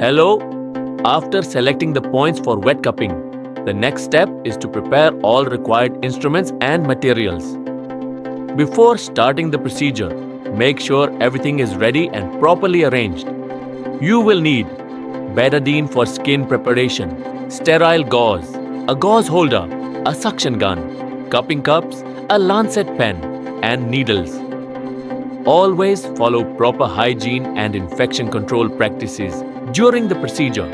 Hello. After selecting the points for wet cupping, the next step is to prepare all required instruments and materials. Before starting the procedure, make sure everything is ready and properly arranged. You will need betadine for skin preparation, sterile gauze, a gauze holder, a suction gun, cupping cups, a lancet pen, and needles. Always follow proper hygiene and infection control practices during the procedure.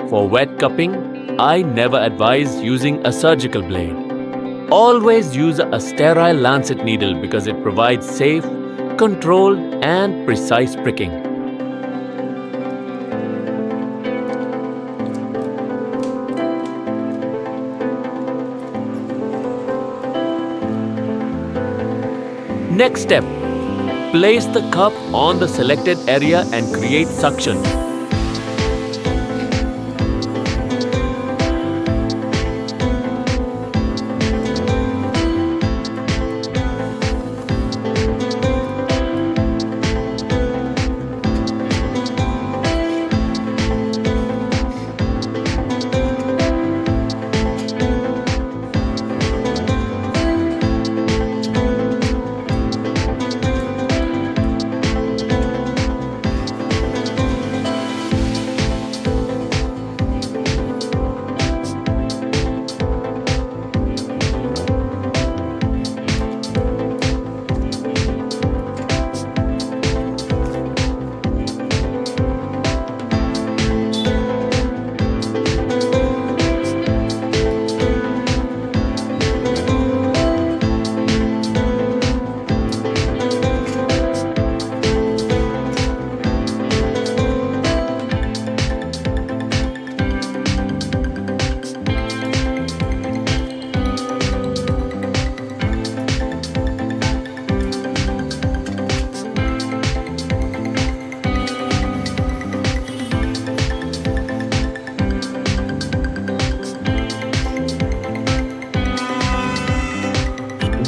For wet cupping, I never advise using a surgical blade. Always use a sterile lancet needle because it provides safe, controlled, and precise pricking. Next step. Place the cup on the selected area and create suction.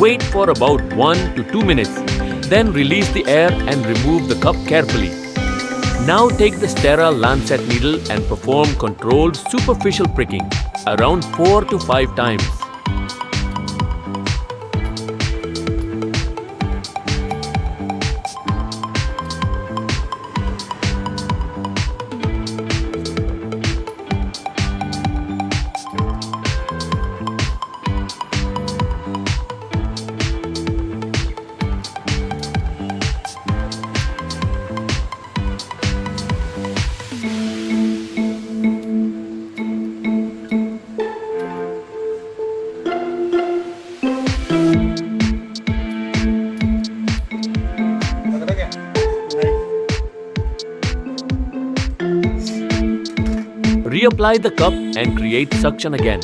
Wait for about 1 to 2 minutes. Then release the air and remove the cup carefully. Now take the sterile lancet needle and perform controlled superficial pricking around 4 to 5 times. Reapply the cup and create suction again.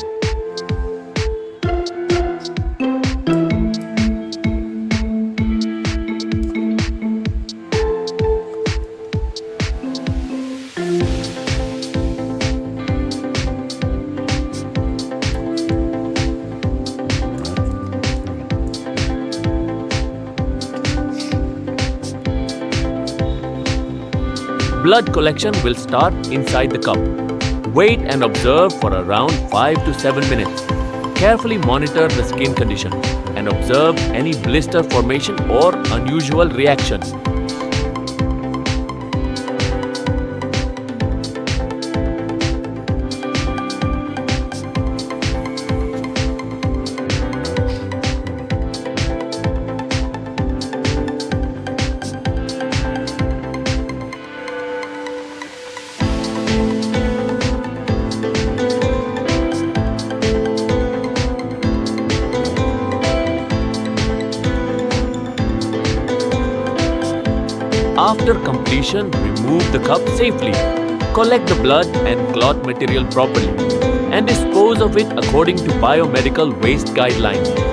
Blood collection will start inside the cup. Wait and observe for around 5 to 7 minutes. Carefully monitor the skin condition and observe any blister formation or unusual reaction. After completion, remove the cup safely. Collect the blood and clot material properly and dispose of it according to biomedical waste guidelines.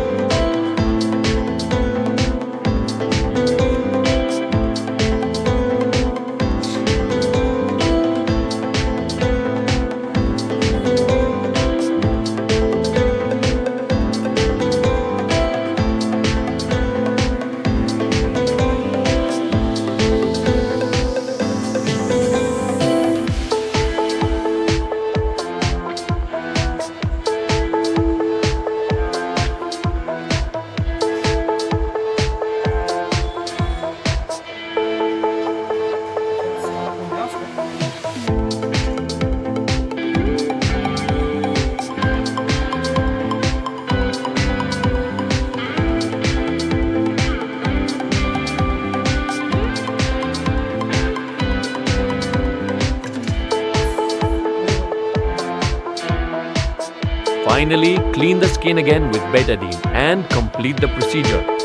Finally, clean the skin again with betadine and complete the procedure.